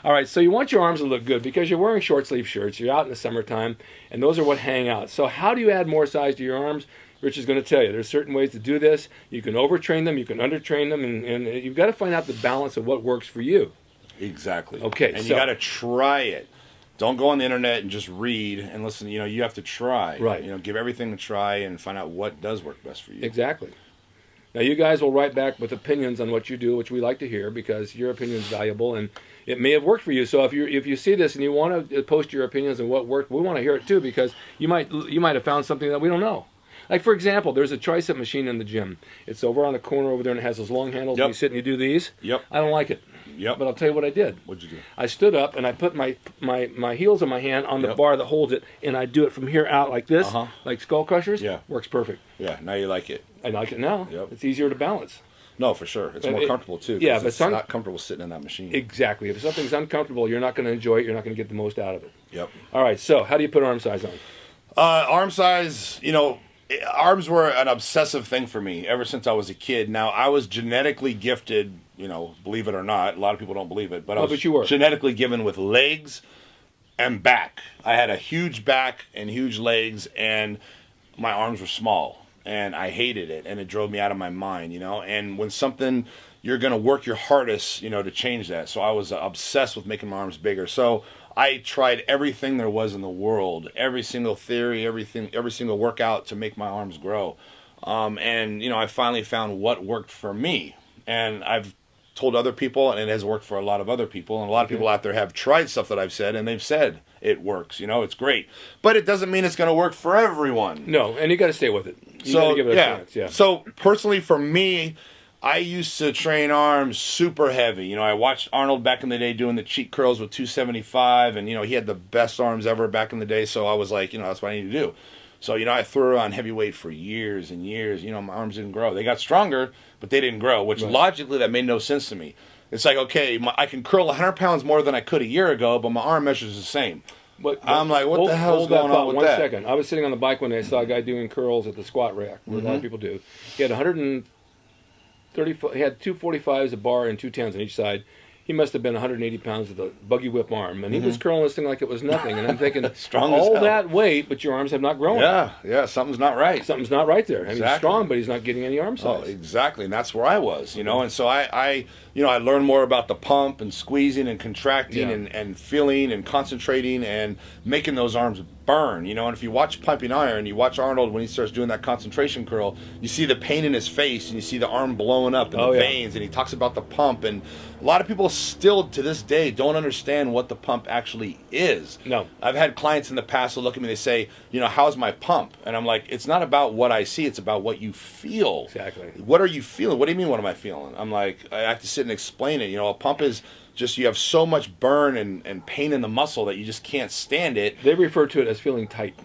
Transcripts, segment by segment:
All right, so you want your arms to look good because you're wearing short sleeve shirts. You're out in the summertime, and those are what hang out. So how do you add more size to your arms? Rich is going to tell you. There's certain ways to do this. You can overtrain them, you can undertrain them, and you've got to find out the balance of what works for you. Exactly. Okay, and so you got to try it. Don't go on the internet and just read and listen. You know, you have to try. Right. You know, give everything a try and find out what does work best for you. Exactly. Now, you guys will write back with opinions on what you do, which we like to hear because your opinion is valuable and it may have worked for you. So if you see this and you want to post your opinions on what worked, we want to hear it too because you might have found something that we don't know. Like, for example, there's a Tricep Machine in the gym. It's over on the corner over there and it has those long handles. Yep. And you sit and you do these. Yep. I don't like it. Yep. But I'll tell you what I did. What'd you do? I stood up and I put my heels on my hand on the Yep. bar that holds it, and I do it from here out like this, like skull crushers. Yeah. Works perfect. Yeah, now you like it. I like it now. Yep. It's easier to balance. No, for sure. It's more comfortable, too. Yeah, but it's not comfortable sitting in that machine. Exactly. If something's uncomfortable, you're not going to enjoy it. You're not going to get the most out of it. Yep. All right, so how do you put arm size on? Arm size, you know, arms were an obsessive thing for me ever since I was a kid. Now, I was genetically gifted, you know, believe it or not. A lot of people don't believe it. But I was you were. genetically given with legs and back. I had a huge back and huge legs, and my arms were small. And I hated it, and it drove me out of my mind, you know. And when something, you're going to work your hardest, you know, to change that. So I was obsessed with making my arms bigger. So I tried everything there was in the world, every single theory, every single workout to make my arms grow. And, you know, I finally found what worked for me. And I've told other people, and it has worked for a lot of other people. And a lot of people out there have tried stuff that I've said, and they've said it works. You know, it's great. But it doesn't mean it's going to work for everyone. No, and you got to stay with it. You So, gotta give it a chance. Yeah. So, personally, for me, I used to train arms super heavy. You know, I watched Arnold back in the day doing the cheat curls with 275, and, you know, he had the best arms ever back in the day, so I was like, you know, that's what I need to do. So, you know, I threw around heavyweight for years and years. You know, my arms didn't grow. They got stronger, but they didn't grow, which logically that made no sense to me. It's like, okay, I can curl 100 pounds more than I could a year ago, but my arm measures the same. I'm like, what the hell's going on with that? 1 second. I was sitting on the bike one day. I saw a guy doing curls at the squat rack, where a lot of people do. He had 130. He had 245s a bar and 210s on each side. He must have been 180 pounds with a buggy whip arm, and he was curling this thing like it was nothing. And I'm thinking, Strong as all hell. that weight, but your arms have not grown. Yeah, something's not right. Something's not right there. I mean, he's Exactly. strong, but he's not getting any arm Oh, size. exactly, and that's where I was, you know. And so I learned more about the pump and squeezing and contracting and feeling and concentrating and making those arms burn, you know. And if you watch Pumping Iron, you watch Arnold when he starts doing that concentration curl, you see the pain in his face and you see the arm blowing up in the veins, and he talks about the pump. And a lot of people still to this day don't understand what the pump actually is. No. I've had clients in the past who look at me, they say, you know, how's my pump? And I'm like, it's not about what I see, it's about what you feel. Exactly. What are you feeling? What do you mean, what am I feeling? I'm like, I have to sit and explain it. You know, a pump is just, you have so much burn and pain in the muscle that you just can't stand it. They refer to it as feeling tight.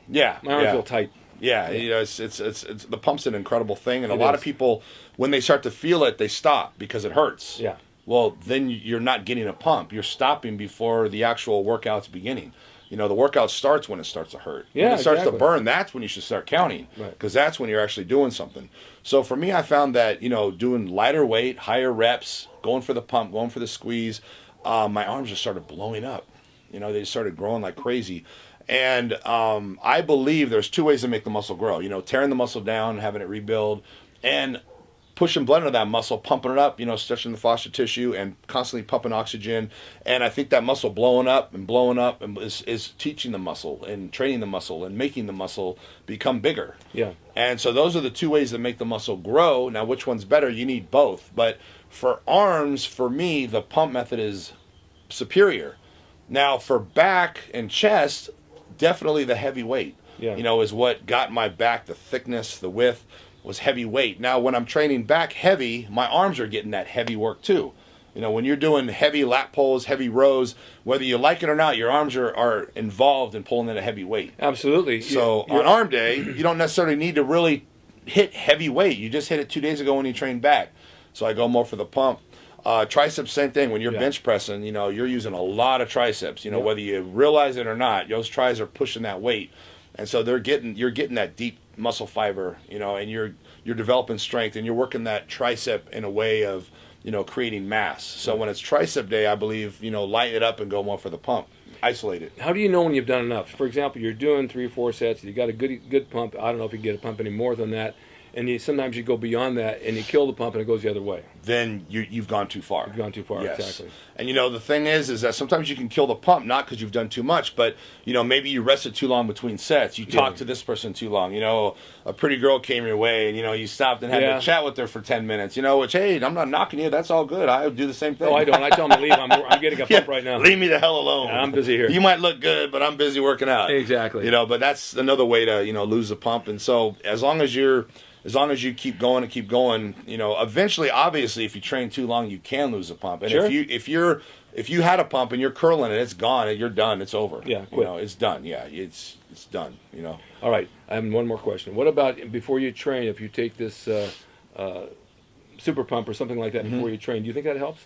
Yeah. My arms feel tight. Yeah, you know, it's the pump's an incredible thing, and a lot of people, when they start to feel it, they stop because it hurts. Yeah. Well, then you're not getting a pump. You're stopping before the actual workout's beginning. You know, the workout starts when it starts to hurt. Yeah, when it starts exactly. to burn, that's when you should start counting. Right. Because that's when you're actually doing something. So for me, I found that, you know, doing lighter weight, higher reps, going for the pump, going for the squeeze, my arms just started blowing up. You know, they just started growing like crazy. And I believe there's two ways to make the muscle grow. You know, tearing the muscle down, having it rebuild, and pushing blood into that muscle, pumping it up, you know, stretching the foster tissue and constantly pumping oxygen. And I think that muscle blowing up and is teaching the muscle and training the muscle and making the muscle become bigger. Yeah. And so those are the two ways that make the muscle grow. Now, which one's better? You need both. But for arms, for me, the pump method is superior. Now, for back and chest, definitely the heavy weight, you know, is what got my back, the thickness, the width, was heavy weight. Now, when I'm training back heavy, my arms are getting that heavy work too. You know, when you're doing heavy lat pulls, heavy rows, whether you like it or not, your arms are involved in pulling in a heavy weight. Absolutely. So on arm day, you don't necessarily need to really hit heavy weight. You just hit it 2 days ago when you trained back. So I go more for the pump. Triceps, same thing. When you're bench pressing, you know, you're using a lot of triceps. You know, whether you realize it or not, those tris are pushing that weight. And so you're getting that deep muscle fiber, you know, and you're developing strength, and you're working that tricep in a way of, creating mass. So when it's tricep day, I believe, light it up and go more for the pump. Isolate it. How do you know when you've done enough? For example, you're doing 3 or 4 sets. You got a good pump. I don't know if you can get a pump any more than that. And sometimes you go beyond that and you kill the pump and it goes the other way. Then you've gone too far. You've gone too far, yes. Exactly. And the thing is that sometimes you can kill the pump, not because you've done too much, but maybe you rested too long between sets. You talked to this person too long. A pretty girl came your way, and you stopped and had to chat with her for 10 minutes. Which, hey, I'm not knocking you. That's all good. I do the same thing. Oh, I don't. I tell them to leave. I'm getting a pump right now. Leave me the hell alone. Yeah, I'm busy here. You might look good, but I'm busy working out. Exactly. But that's another way to lose the pump. And so as long as you keep going and keep going, eventually, obviously, if you train too long, you can lose a pump. And sure. if you had a pump and you're curling it, it's gone. You're done. It's over. Yeah, it's done. Yeah, it's done. All right. I have one more question. What about before you train? If you take this super pump or something like that before you train, do you think that helps?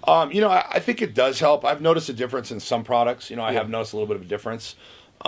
I think it does help. I've noticed a difference in some products. I have noticed a little bit of a difference. It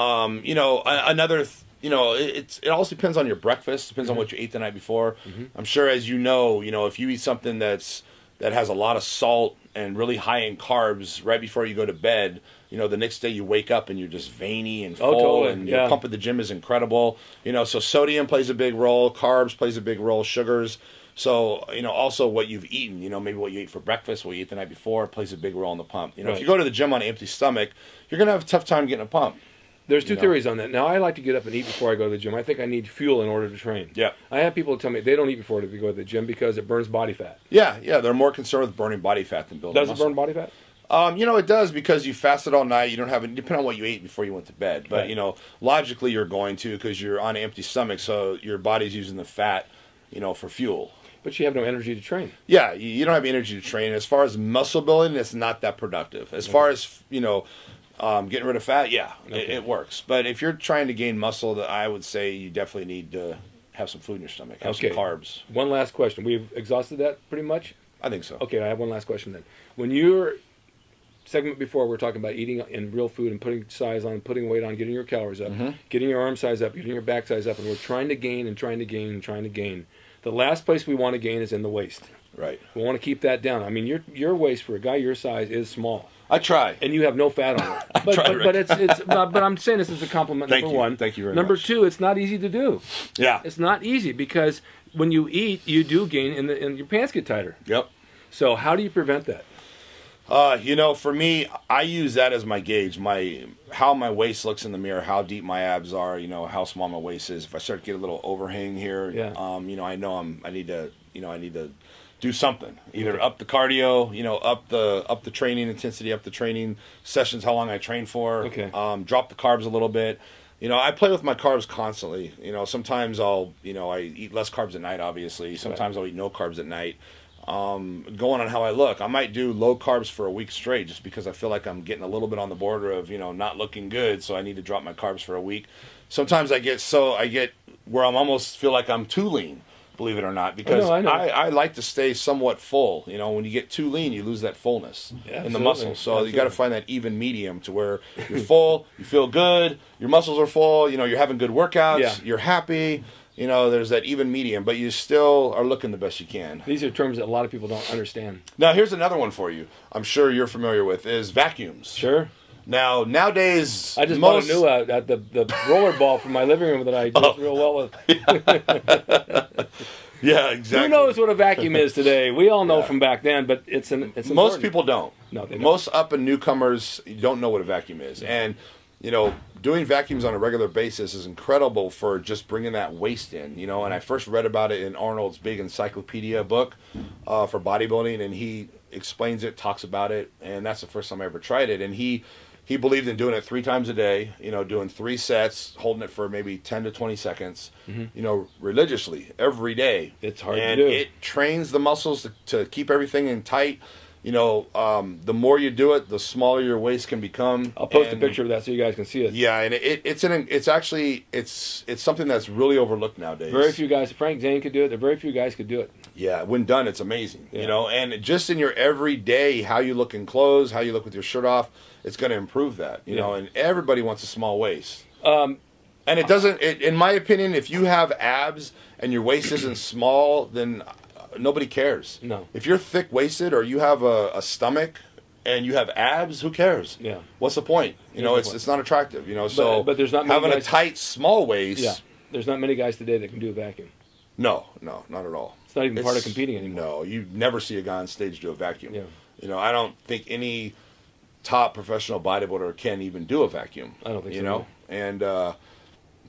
also depends on your breakfast. Depends on what you ate the night before. I'm sure, as if you eat something that has a lot of salt and really high in carbs right before you go to bed, the next day you wake up and you're just veiny and full, totally. and your pump at the gym is incredible. So sodium plays a big role, carbs plays a big role, sugars. So, also what you've eaten, maybe what you ate for breakfast, what you ate the night before plays a big role in the pump. If you go to the gym on an empty stomach, you're going to have a tough time getting a pump. There's two theories on that. Now, I like to get up and eat before I go to the gym. I think I need fuel in order to train. Yeah. I have people tell me they don't eat before they go to the gym because it burns body fat. Yeah. They're more concerned with burning body fat than building muscle. Does it burn body fat? It does because you fasted all night. You don't have it, depending on what you ate before you went to bed. But, logically you're going to because you're on an empty stomach, so your body's using the fat, for fuel. But you have no energy to train. Yeah, you don't have energy to train. As far as muscle building, it's not that productive. As far as, getting rid of fat, it works. But if you're trying to gain muscle, I would say you definitely need to have some food in your stomach, have some carbs. One last question. We've exhausted that pretty much? I think so. Okay, I have one last question then. When your segment before, we're talking about eating in real food and putting size on, putting weight on, getting your calories up, getting your arm size up, getting your back size up, and we're trying to gain and trying to gain and trying to gain. The last place we want to gain is in the waist. Right. We want to keep that down. I mean, your waist for a guy your size is small. I try. And you have no fat on it. But I'm saying this as a compliment. Thank you. Thank you very much. Number two, it's not easy to do. Yeah. It's not easy because when you eat, you do gain and your pants get tighter. Yep. So how do you prevent that? For me, I use that as my gauge, how my waist looks in the mirror, how deep my abs are, how small my waist is. If I start to get a little overhang here, I know I need to do something. Either up the cardio, up the training intensity, up the training sessions, how long I train for. Okay. Drop the carbs a little bit. I play with my carbs constantly. Sometimes I eat less carbs at night, obviously. Sometimes I'll eat no carbs at night. Going on how I look, I might do low carbs for a week straight just because I feel like I'm getting a little bit on the border of, not looking good. So I need to drop my carbs for a week. Sometimes I get where I'm almost feel like I'm too lean, believe it or not, because I like to stay somewhat full. When you get too lean, you lose that fullness in the muscles. So you got to find that even medium to where you're full, you feel good, your muscles are full, you're having good workouts, you're happy. There's that even medium, but you still are looking the best you can. These are terms that a lot of people don't understand. Now, here's another one for you. I'm sure you're familiar with is vacuums. Sure. Now, nowadays, I just bought a new at the roller ball from my living room that I do real well with. Yeah, exactly. Who knows what a vacuum is today? We all know from back then, but it's important. Most people don't. No, they don't. Most up and newcomers don't know what a vacuum is, and doing vacuums on a regular basis is incredible for just bringing that waste in, and I first read about it in Arnold's big encyclopedia book for bodybuilding, and he explains it, talks about it, and that's the first time I ever tried it, and he believed in doing it 3 times a day, doing 3 sets, holding it for maybe 10 to 20 seconds, religiously every day. It's hard to do. And it trains the muscles to keep everything in tight. The more you do it, the smaller your waist can become. I'll post a picture of that so you guys can see it. Yeah, and it's something that's really overlooked nowadays. Very few guys. Frank Zane could do it. Very few guys could do it. Yeah, when done, it's amazing. And just in your everyday, how you look in clothes, how you look with your shirt off, it's going to improve that. And everybody wants a small waist. And it doesn't. In my opinion, if you have abs and your waist isn't small, then nobody cares. No. If you're thick-waisted or you have a stomach and you have abs, who cares? Yeah. What's the point? It's not attractive. But there's not many having guys, a tight, small waist. Yeah. There's not many guys today that can do a vacuum. No, not at all. It's not even part of competing anymore. No, you never see a guy on stage do a vacuum. Yeah. I don't think any top professional bodybuilder can even do a vacuum. I don't think so. And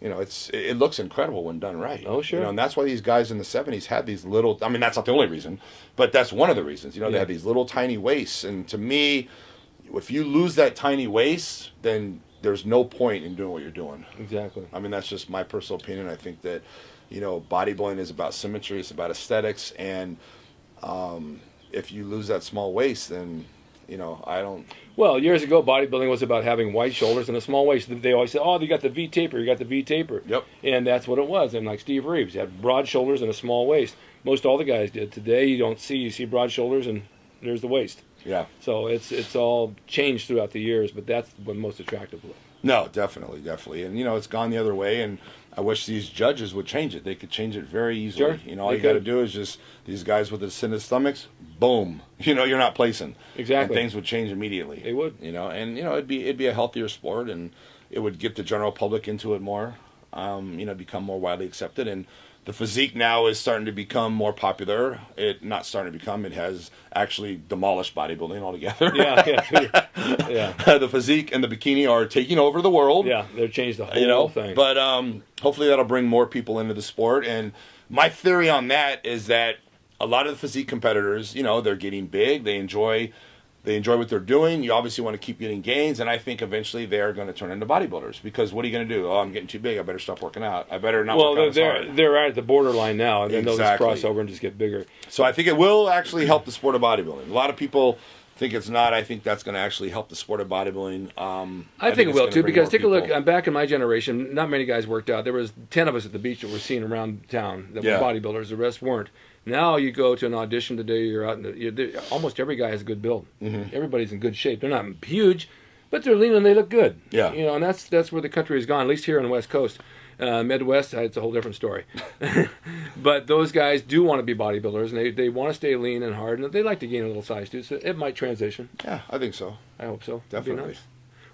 it looks incredible when done right. Oh, sure. And that's why these guys in the 70s had these little, I mean, that's not the only reason, but that's one of the reasons. They had these little tiny waists. And to me, if you lose that tiny waist, then there's no point in doing what you're doing. Exactly. I mean, that's just my personal opinion. I think that, bodybuilding is about symmetry, it's about aesthetics, and if you lose that small waist, then, I don't... Well, years ago, bodybuilding was about having wide shoulders and a small waist. They always said, oh, you got the V-taper, you got the V-taper. Yep. And that's what it was. And like Steve Reeves, he had broad shoulders and a small waist. Most all the guys did. Today, you see broad shoulders and there's the waist. Yeah. So it's all changed throughout the years, but that's what most attractive look. No, definitely. And, it's gone the other way, and I wish these judges would change it. They could change it very easily. Sure. All you got to do is just, these guys with the cinder stomachs, boom, you're not placing. Exactly. And things would change immediately. They would. It'd be a healthier sport, and it would get the general public into it more, become more widely accepted. And the physique now is starting to become more popular. It has actually demolished bodybuilding altogether. Yeah. The physique and the bikini are taking over the world. Yeah, they've changed the whole thing. But hopefully that'll bring more people into the sport. And my theory on that is that a lot of the physique competitors, they're getting big. They enjoy what they're doing. You obviously want to keep getting gains, and I think eventually they're going to turn into bodybuilders. Because what are you going to do? Oh, I'm getting too big. I better stop working out. I better not work out as hard. They're right at the borderline now, and then they'll just Exactly. cross over and just get bigger. So I think it will actually help the sport of bodybuilding. A lot of people think it's not. I think that's going to actually help the sport of bodybuilding. I think it will, too, because take a look. people. I'm back in my generation. Not many guys worked out. There was 10 of us at the beach that were seen around town that were bodybuilders. The rest weren't. Now you go to an audition today, you're out, almost every guy has a good build. Mm-hmm. Everybody's in good shape. They're not huge, but they're lean and they look good. Yeah. And that's where the country has gone, at least here on the West Coast. Midwest, it's a whole different story. But those guys do want to be bodybuilders, and they want to stay lean and hard, and they like to gain a little size, too, so it might transition. Yeah, I think so. I hope so. Definitely. That'd be nice.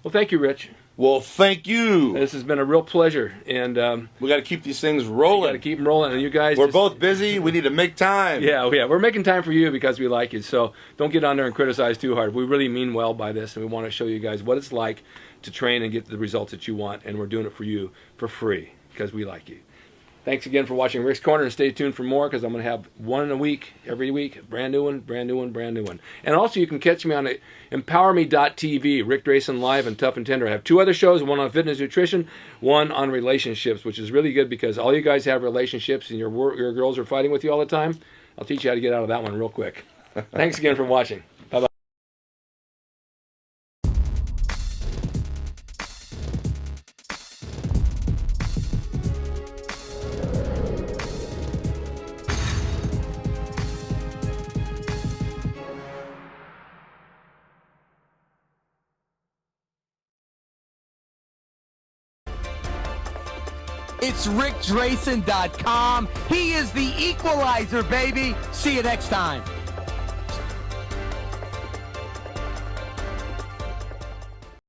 Well, thank you, Rich. Well, thank you. This has been a real pleasure, and we got to keep these things rolling. got to keep them rolling, and you guys. We're both busy. We need to make time. Yeah, we're making time for you because we like you. So don't get on there and criticize too hard. We really mean well by this, and we want to show you guys what it's like to train and get the results that you want, and we're doing it for you for free because we like you. Thanks again for watching Rick's Corner, and stay tuned for more because I'm going to have one a week, every week, brand new one. And also you can catch me on EmpowerMe.tv, Rick Drayson Live and Tough and Tender. I have 2 other shows, one on fitness nutrition, one on relationships, which is really good because all you guys have relationships and your girls are fighting with you all the time. I'll teach you how to get out of that one real quick. Thanks again for watching. Bye-bye. It's RickDrayson.com. He is the equalizer, baby. See you next time.